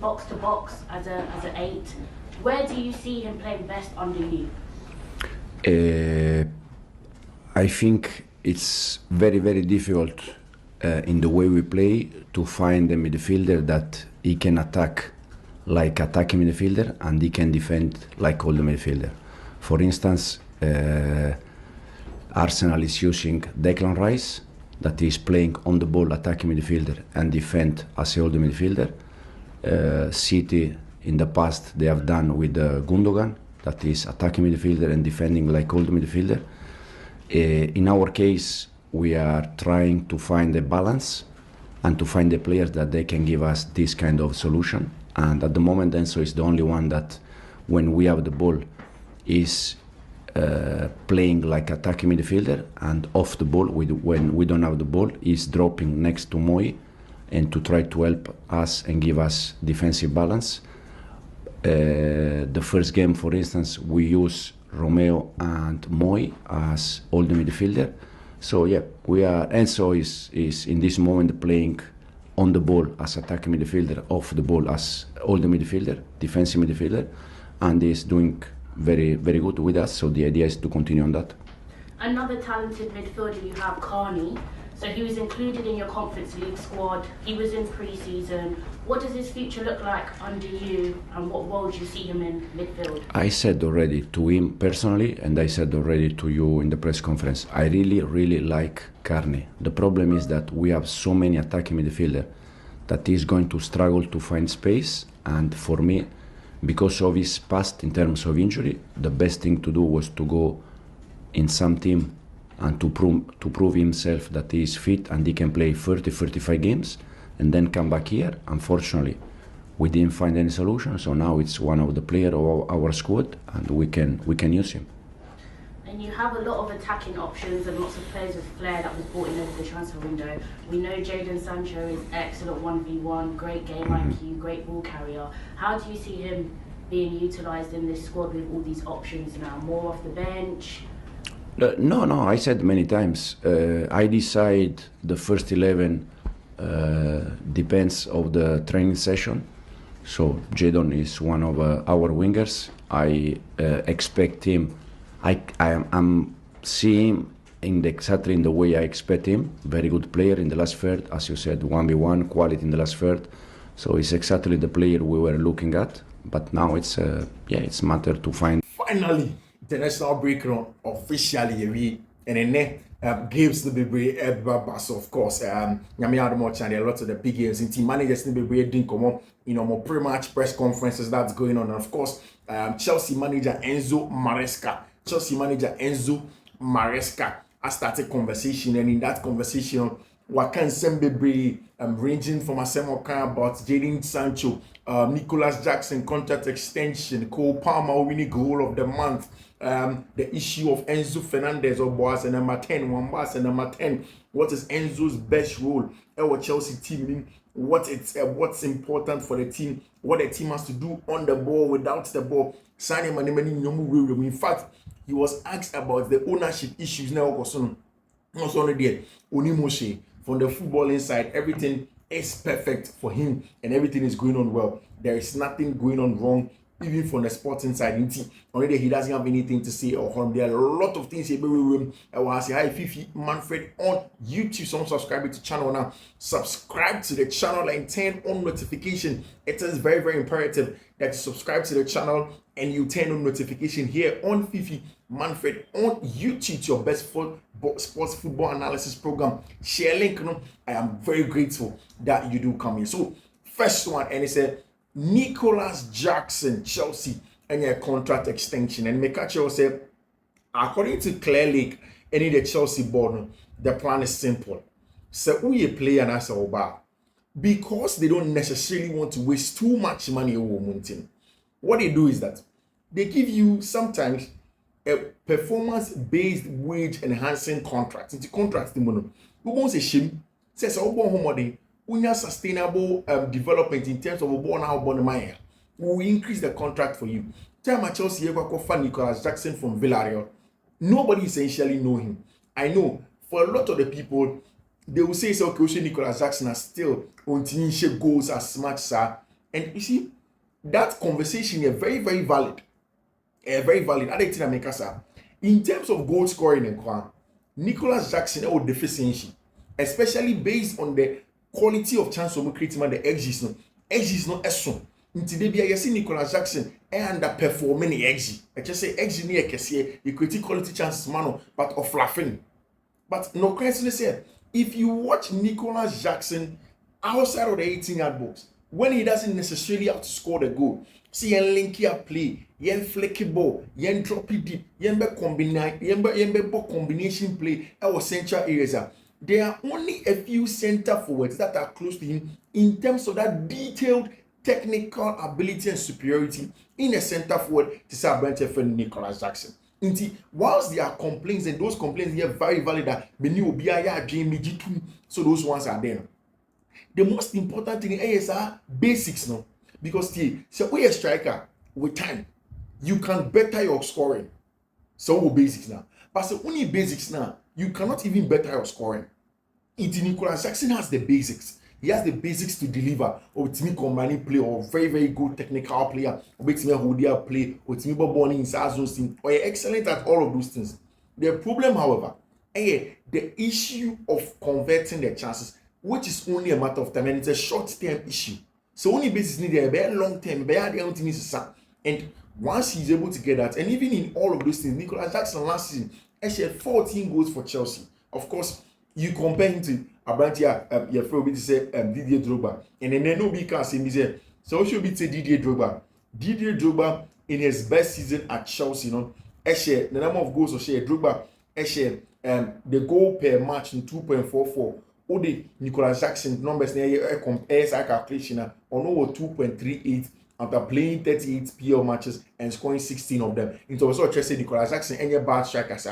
box to box as an 8. Where do you see him playing best under you? I think it's very, very difficult in the way we play to find a midfielder that he can attack like attacking midfielder and he can defend like all the midfielder. For instance, Arsenal is using Declan Rice, that is playing on the ball attacking midfielder and defend as a older midfielder. City in the past they have done with Gundogan, that is attacking midfielder and defending like old midfielder. In our case, we are trying to find a balance and to find the players that they can give us this kind of solution. And at the moment, Enzo is the only one that, when we have the ball, is playing like attacking midfielder, and off the ball, when we don't have the ball, is dropping next to Moi and to try to help us and give us defensive balance. The first game, for instance, we use Romeo and Moi as older midfielder. So yeah, Enzo is in this moment playing on the ball as attacking midfielder, off the ball as older midfielder, defensive midfielder, and is doing very, very good with us. So the idea is to continue on that. Another talented midfielder you have, Carney. So he was included in your Conference League squad. He was in pre-season. What does his future look like under you, and what role do you see him in midfield? I said already to him personally, and I said already to you in the press conference, I really, really like Carney. The problem is that we have so many attacking midfielders that he's going to struggle to find space. And for me, because of his past in terms of injury, the best thing to do was to go in some team and to prove himself that he is fit and he can play 30-35 games and then come back here. Unfortunately, we didn't find any solution, so now it's one of the players of our squad and we can use him. And you have a lot of attacking options and lots of players with flair that was brought in over the transfer window. We know Jadon Sancho is excellent 1v1, great game IQ, great ball carrier. How do you see him being utilised in this squad with all these options now? More off the bench? No, I said many times, I decide the first 11 depends of the training session. So Jadon is one of our wingers. I expect him, I'm seeing him exactly in the way I expect him. Very good player in the last third, as you said, 1v1, quality in the last third. So it's exactly the player we were looking at. But now it's matter to find. Finally, international break on officially, and then games to be bus, of course. Nyame Adomo and a lot of the big games in team managers to be didn't come up, more pre-match press conferences that's going on. And of course, Chelsea manager Enzo Maresca has started conversation, and in that conversation, what can be ranging from a same about Jadon Sancho, Nicolas Jackson contract extension, Cole Palmer winning goal of the month, the issue of Enzo Fernandez or Boas and number 10, Wambas and number 10. What is Enzo's best role? Our Chelsea team, what's important for the team, what the team has to do on the ball, without the ball. In fact, he was asked about the ownership issues now. Also there, Onimoshe, from the football inside, everything is perfect for him and everything is going on well. There is nothing going on wrong, even from the sporting side. Already he doesn't have anything to say or harm. There are a lot of things here. I want to say hi, Fiifi-Manfred on YouTube. Someone subscribe to the channel now. Subscribe to the channel and turn on notification. It is very, very imperative that you subscribe to the channel and you turn on notification here on Fiifi-Manfred on YouTube. It's your best sports football analysis program. Share link. I am very grateful that you do come here. So first one, and it's a Nicolas Jackson, Chelsea, and your contract extension. And Mekacho said, according to Clear Lake, any the Chelsea board, the plan is simple. So who you play and as a because they don't necessarily want to waste too much money over mountain. What they do is that they give you sometimes a performance-based wage enhancing contract. It's a contract. Who wants a shame? Says sustainable development in terms of we will increase the contract for you. Time at Chelsea, Nicolas Jackson from Villarreal. Nobody essentially know him. I know for a lot of the people, they will say, okay, Nicolas Jackson are still on goals as much, sir. And you see, that conversation is very, very valid. Very valid. I think make us in terms of goal scoring and Nicholas Jackson or deficiency, especially based on the quality of chance of creating the XGs no. XGs no eso. Nti de bia yesi Nicholas Jackson underperforming the XG. I just say XG ni ekese, you create quality chances man, but of laughing. But no question say if you watch Nicholas Jackson outside of the 18-yard box, when he doesn't necessarily have to score the goal, see yen linky up play, yen flexible, yen drop it deep, yen be combination play our central areas. There are only a few center forwards that are close to him in terms of that detailed technical ability and superiority in a center forward to say Brent for Nicholas Jackson. Whilst there are complaints, and those complaints are very valid, that so those ones are there. The most important thing is basics, no? Because so we a striker with time, you can better your scoring. So we basics now. But so only basics now, you cannot even better your scoring. Nicholas Jackson has the basics. He has the basics to deliver. Or to me combining play, or very, very good technical player, or to me hold play, or to me born inside those things, or you're excellent at all of those things. The problem, however, the issue of converting the chances, which is only a matter of time, and it's a short-term issue. So only basis needed a very long term, and once he's able to get that, and even in all of those things, Nicholas Jackson last season actually had 14 goals for Chelsea. Of course, you compare him to Abantia, your friend will say Didier Drogba, and then nobody can say me say, so should be say Didier Drogba. Didier Drogba in his best season at Chelsea, actually the number of goals or share Drogba actually the goal per match in 2.44. Odi Nicholas Jackson numbers near compare calculation on over 2.38 after playing 38 PL matches and scoring 16 of them. Into also say Nicholas Jackson any bad strikers,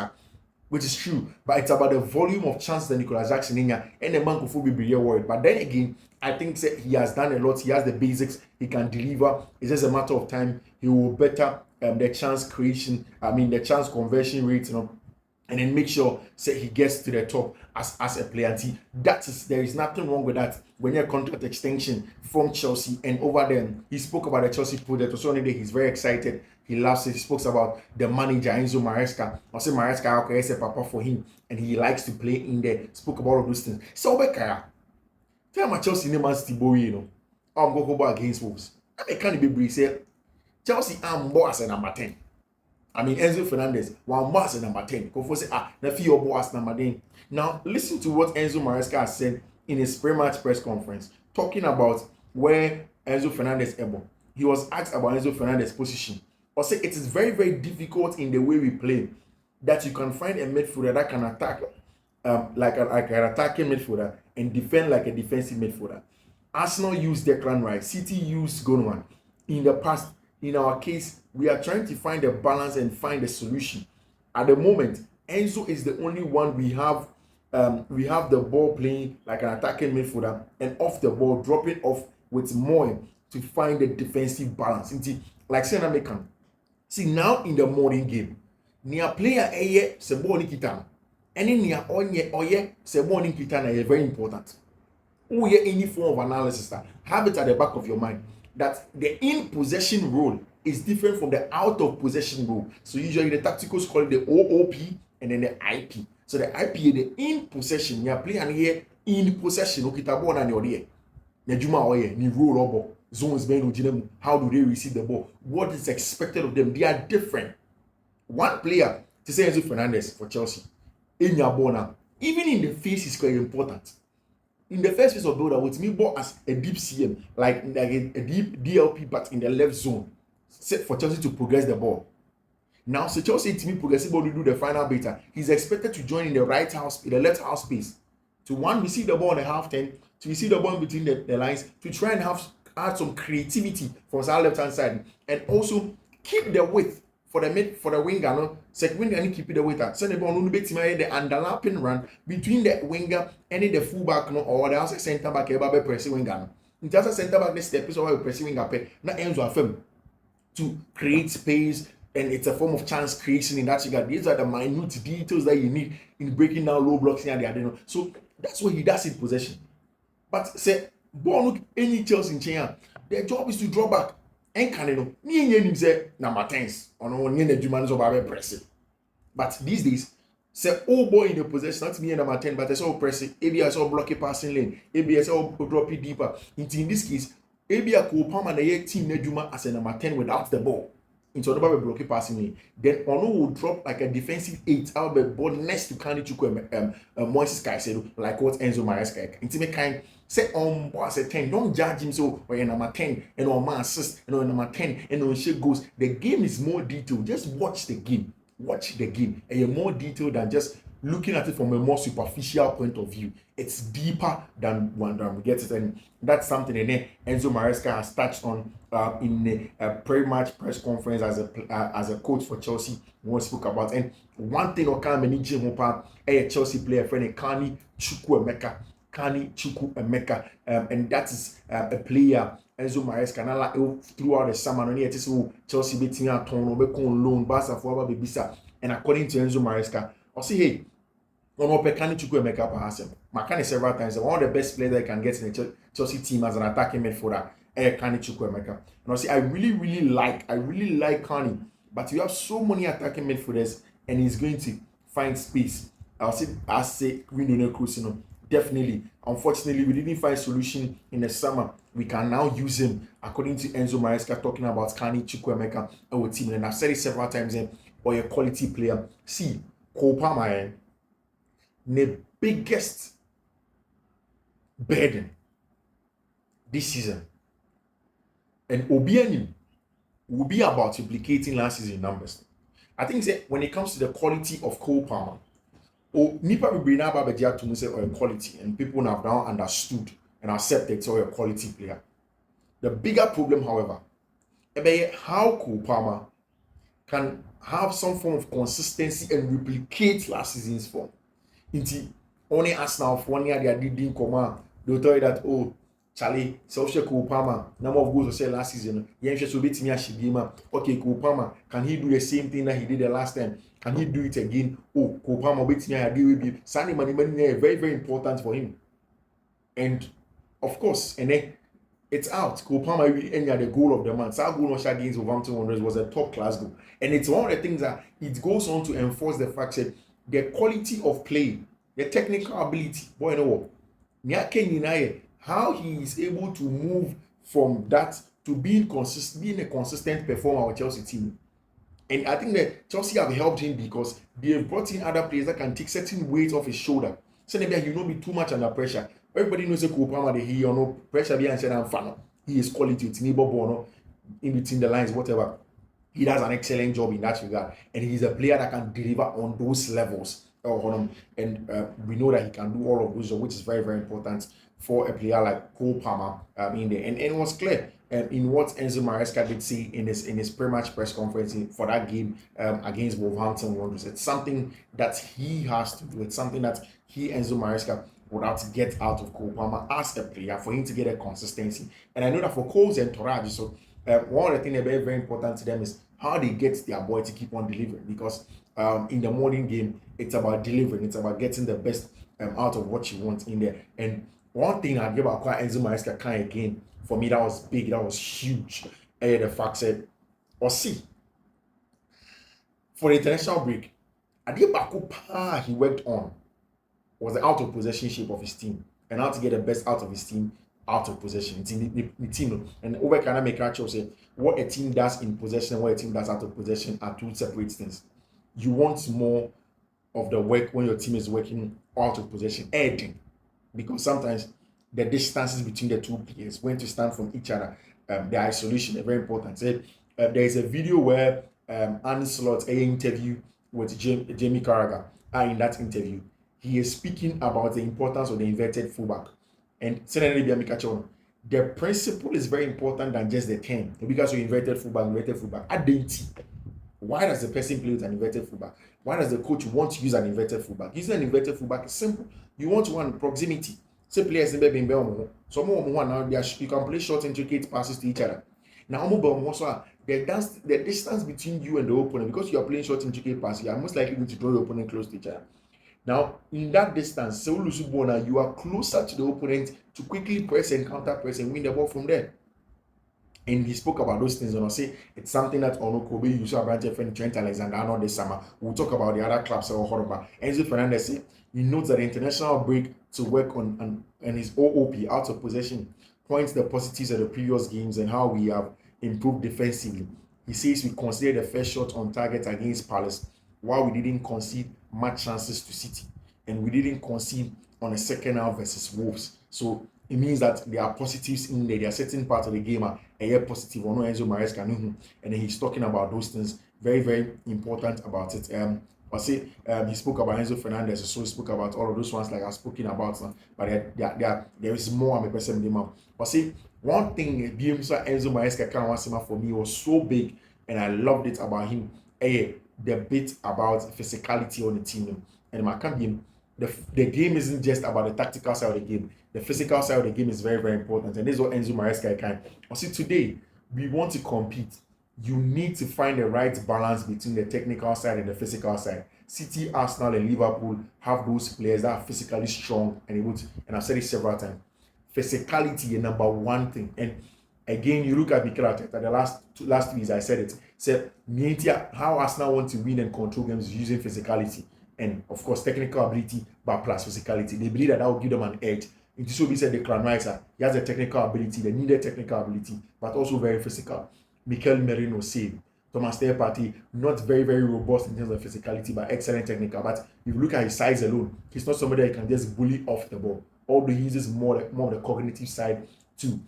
which is true, but it's about the volume of chances that Nicholas Jackson in and the man could be worried. But then again, I think he has done a lot. He has the basics. He can deliver. It's just a matter of time. He will better the chance creation. The chance conversion rate, and then make sure he gets to the top as a player. And there is nothing wrong with that. When you're contract extension from Chelsea, and over them, he spoke about the Chelsea project. So on the day, he's very excited. He loves it. He spoke about the manager Enzo Maresca. I say Maresca okay, a papa for him, and he likes to play in there. Spoke about all those things. So Becca, tell my Chelsea name as Tiboy, I'm going to go against Wolves. I can't be brief. Say Chelsea I'm boss at number 10. Enzo Fernandez, one boss at number 10. Go for say na few boss number 10. Now listen to what Enzo Maresca has said in his pre-match press conference, talking about where Enzo Fernandez able. He was asked about Enzo Fernandez's position. Or say it is very, very difficult in the way we play that you can find a midfielder that can attack like an attacking midfielder and defend like a defensive midfielder. Arsenal used Declan Rice, City used Gundogan. In the past, in our case, we are trying to find a balance and find a solution. At the moment, Enzo is the only one we have the ball playing like an attacking midfielder and off the ball, dropping off with more to find the defensive balance. Like saying American. See, now in the modern game, near player se ball ni kita, any near oye se ball ni kita is very important. Any form of analysis that have it at the back of your mind that the in possession role is different from the out of possession role. So usually the tacticals call it the OOP and then the IP. So the IP is the in possession. You play and here in possession. Okita ball na ni odiye. Nejuma oye ni role obo. Zones being how do they receive the ball? What is expected of them? They are different. One player, to say Enzo Fernandez for Chelsea, in your ball now, even in the face is quite important. In the first phase of build-up, with me ball as a deep CM, like a deep DLP, but in the left zone, set for Chelsea to progress the ball. Now, so Chelsea to me progressive ball to do the final beta. He's expected to join in the left half space, to one receive the ball on the half 10, to receive the ball between the lines, to try and add some creativity from our left hand side, and also keep the width for the winger. No, second winger and keep the width. Send the ball no bit the underlapping run between the winger and the fullback, no, or the outside centre back. Eba be pressing winger. No, in terms of centre back, the step is over pressing winger. Now Enzo affirm to create space, and it's a form of chance creation in that regard. These are the minute details that you need in breaking down low blocks here and there. So that's what he does in possession. But say ball look any Chelsea in China. their job is to draw back. And can you know, me and him say number 10s on one year the man is pressing. But these days, say oh boy in the possession, not me number 10, but I saw pressing, maybe I saw blocky passing lane, maybe I saw drop it deeper. In this case, maybe I could palm and the team Nejuma as a number 10 without the ball. Into another blocky passing lane. Then Ono will drop like a defensive 8 out the ball next to Carney Chukwuemeka, Moises Caicedo, like what Enzo Maresca. Intimate kind say boss at 10. Don't judge him so or number 10 and on man assist and on number 10 and on shit goes. The game is more detailed. Just watch the game. Watch the game. And you're more detailed than just looking at it from a more superficial point of view. It's deeper than one we get it, and that's something Enzo Maresca has touched on in a pre-match press conference as a coach for Chelsea. We spoke about, and one thing I mention a Chelsea player friend Carney Chukwuemeka, and that is a player Enzo Maresca throughout the summer. Only it is Chelsea beating a ton of loan, Barca for Babisa, and according to Enzo Maresca, I say hey. Carney Chukwuemeka perhaps. Makani several times. One of the best players I can get in the Chelsea team as an attacking midfielder, Carney Chukwuemeka. And I say I really like Carney, but you have so many attacking midfielders, and he's going to find space. I say Window Cruz, definitely. Unfortunately, we didn't find solution in the summer. We can now use him, according to Enzo Maresca, talking about Carney Chukwuemeka, our team. And I've said it several times, or a quality player. See, Cole Palmer, the biggest burden this season, and Obianim will be about replicating last season numbers. I think that when it comes to the quality of Cole Palmer, Nipa will bring up to say or quality, and people have now understood and accepted so a quality player. The bigger problem, however, is how Cole Palmer can have some form of consistency and replicate last season's form. Only Arsenal for 1 year they didn't come out. They'll tell you that, oh, Charlie, Solskjaer Cole Palmer, number of goals I said last season. Okay, Cole Palmer, can he do the same thing that he did the last time? Can he do it again? Oh, Cole Palmer beats me. I agree with you. Sunday money very, very important for him. And of course, and then it's out. Cole Palmer ended the goal of the month. Our goal against Wolverhampton Wanderers was a top class goal. And it's one of the things that it goes on to enforce the fact that the quality of play, the technical ability, boy, no, how he is able to move from that to being a consistent performer of Chelsea team. And I think that Chelsea have helped him because they have brought in other players that can take certain weight off his shoulder. So maybe he will not be too much under pressure. Everybody knows that Cole Palmer, he or no pressure behind said I'm fan. He is quality, it's neighbor born in between the lines, whatever. He does an excellent job in that regard, and he's a player that can deliver on those levels. And we know that he can do all of those, which is very, very important for a player like Cole Palmer in there. And it was clear in what Enzo Maresca did say in his pre-match press conference for that game against Wolverhampton Wanderers. It's something that he has to do. It's something that Enzo Maresca would have to get out of Cole Palmer as a player for him to get a consistency. And I know that for Coles and Toraji, so one of the things that are very, very important to them is how they get their boy to keep on delivering, because in the morning game, it's about delivering. It's about getting the best out of what you want in there. And one thing I give about Enzo Maresca kind of again, for me, that was big, that was huge. The fact said, or see, for the international break, Baku he worked on was the out of possession shape of his team and how to get the best out of his team out of possession. The team and over can I make actual say what a team does in possession and what a team does out of possession are two separate things. You want more of the work when your team is working out of possession, editing, because sometimes the distances between the two players, when to stand from each other, the isolation is very important. So, there is a video where Arne Slot interview with Jamie Carragher. In that interview, he is speaking about the importance of the inverted fullback. And the principle is very important than just the term. Because you inverted fullback. Why does the person play with an inverted fullback? Why does the coach want to use an inverted fullback? Using an inverted fullback is simple. You want one proximity. Say players in Belgium. Some now you can play short, intricate passes to each other. Now, the distance between you and the opponent, because you are playing short, intricate passes, you are most likely going to draw your opponent close to each other. Now, in that distance, you are closer to the opponent to quickly press and counter press and win the ball from there. And he spoke about those things, and I say it's something that Ono Kobe used to branch friend Trent Alexander-Arnold this summer. We'll talk about the other clubs or Horrible. Enzo Fernandez said he notes that the international break to work on and his OOP out of possession points the positives of the previous games and how we have improved defensively. He says we considered the first shot on target against Palace, while we didn't concede much chances to City, and we didn't concede on a second half versus Wolves. So it means that there are positives in there. There are certain parts of the game are positive. Or no Enzo Maresca, and then he's talking about those things. Very, very important about it. He spoke about Enzo Fernandez, so he spoke about all of those ones like I've spoken about. But there is more. I'm a person. But see, one thing Enzo Maresca can for me was so big, and I loved it about him. The bit about physicality on the team, and my game. The game isn't just about the tactical side of the game. The physical side of the game is very, very important. And this is what Enzo Maresca can. See, today, we want to compete. You need to find the right balance between the technical side and the physical side. City, Arsenal, and Liverpool have those players that are physically strong and able to, and I've said it several times. Physicality is number one thing. And again, you look at Mikel Arteta, the last weeks I said it. Said how Arsenal want to win and control games using physicality. And of course, technical ability, but plus physicality. They believe that will give them an edge. It so we said the Clan Riser, he has the technical ability, the needed technical ability, but also very physical. Mikel Merino said, Thomas Partey, not very, very robust in terms of physicality, but excellent technical. But if you look at his size alone, he's not somebody that can just bully off the ball. Although he uses more of the cognitive side to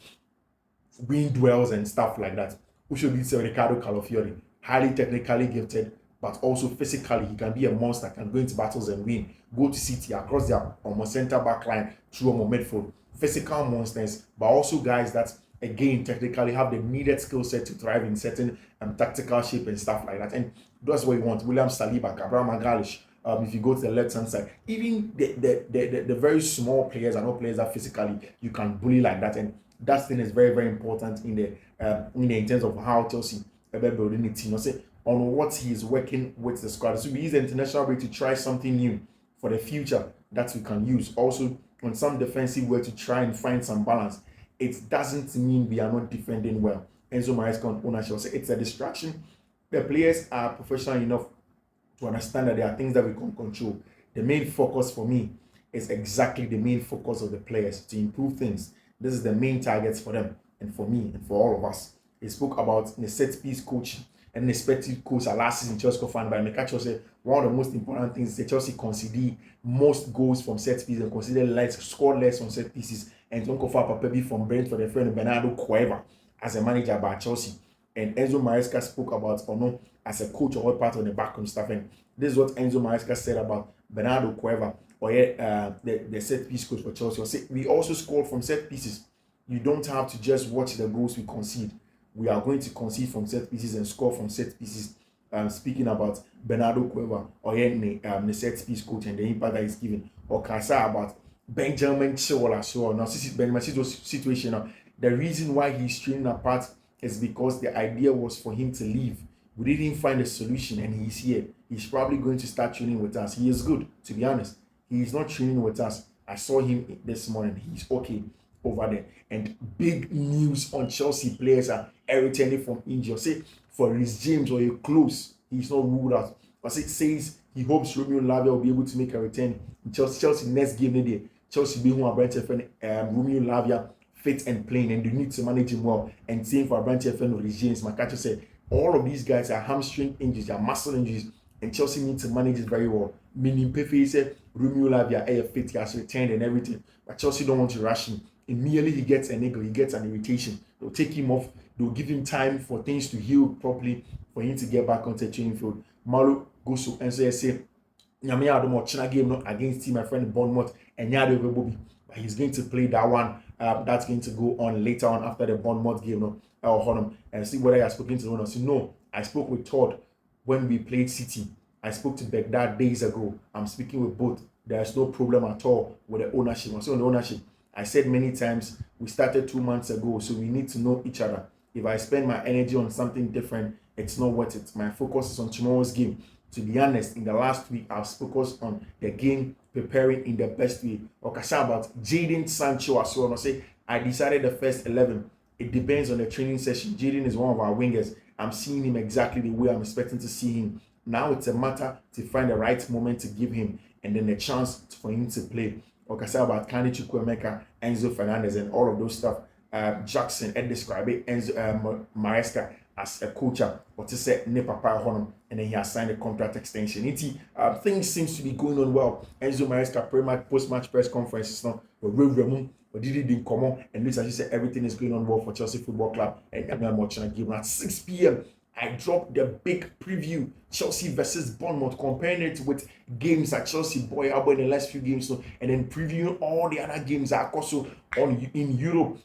win duels and stuff like that. Who should be Ricardo Calafiori, highly technically gifted, but also physically, he can be a monster, can go into battles and win. Go to City across their almost center back line through midfield. Physical monsters, but also guys that, again, technically have the needed skill set to thrive in certain tactical shape and stuff like that. And that's what you want. William Saliba, Gabriel Magalhaes. If you go to the left-hand side, even the very small players are not players that physically you can bully like that. And that thing is very, very important in terms of how Chelsea are building the team. On what he is working with the squad. So we use the international break to try something new for the future that we can use. Also, on some defensive way to try and find some balance. It doesn't mean we are not defending well. Enzo Maresca on ownership say it's a distraction. The players are professional enough to understand that there are things that we can control. The main focus for me is exactly the main focus of the players to improve things. This is the main targets for them and for me and for all of us. He spoke about the set piece coaching. And respective coach last season Chelsea fan by Mekacho said one of the most important things is that Chelsea concede most goals from set pieces and consider score less on set pieces. And don't go for Papebi from Brentford, the friend Bernardo Cueva as a manager by Chelsea. And Enzo Maresca spoke about Ono as a coach or part of the backroom staff. And this is what Enzo Maresca said about Bernardo Cueva, or the set piece coach for Chelsea. We also scored from set pieces. You don't have to just watch the goals we concede. We are going to concede from set pieces and score from set pieces. Speaking about Bernardo Cueva, or the set piece coach and the impact that he's given, or Kasa about Benjamin Chilwell as well. Now, this is Benjamin Chilwell's situation. Now, the reason why he's training apart is because the idea was for him to leave. We didn't find a solution, and he's here. He's probably going to start training with us. He is good, to be honest. He is not training with us. I saw him this morning. He's okay over there. And big news on Chelsea players are returning from injury. Say for Reece James or a close, he's not ruled out. But it says he hopes Romeo Lavia will be able to make a return in Chelsea next game today. Chelsea be who are branch FN Romeo Lavia fit and playing, and they need to manage him well. And same for branch FN Reece James. Makacho said all of these guys are hamstring injuries, are muscle injuries, and Chelsea need to manage it very well. Meaning Pepe said Romeo Lavia fit, he has returned and everything, but Chelsea don't want to rush him. Immediately he gets an niggle, he gets an irritation. They'll take him off. They'll give him time for things to heal properly for him to get back onto the training field. Malo goes to Enzo say, Nyame Adomo China game not against him, my friend Bournemouth, and Yado Bobby. But he's going to play that one. That's going to go on later on after the Bournemouth game. And see whether I have spoken to one or no. I spoke with Todd when we played City. I spoke to Begdad days ago. I'm speaking with both. There's no problem at all with the ownership. I'm saying the ownership. I said many times, we started 2 months ago, so we need to know each other. If I spend my energy on something different, it's not worth it. My focus is on tomorrow's game. To be honest, in the last week, I've focused on the game, preparing in the best way. Okay, about Jadon Sancho as well. I decided the first 11. it depends on the training session. Jadon is one of our wingers. I'm seeing him exactly the way I'm expecting to see him. Now it's a matter to find the right moment to give him and then the chance for him to play. Like I said about Carney Chukwuemeka, Enzo Fernandez, and all of those stuff. Jackson, Ed described it, Enzo Maresca as a coach, but to say ne papa honum, and then he has signed a contract extension. Things seems to be going on well. Enzo Maresca pre-match, post-match press conferences now, but didn't come on, and looks as you said everything is going on well for Chelsea Football Club. And I'm watching a game at 6 p.m. I dropped the big preview, Chelsea versus Bournemouth, comparing it with games that Chelsea boy out in the last few games, so, and then previewing all the other games that are also on in Europe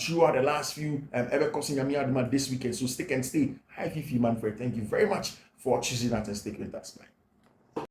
throughout the last few ever costing Yamiya this weekend. So stick and stay. Hi Fiifi-Manfred, thank you very much for choosing that and sticking with us. Bye.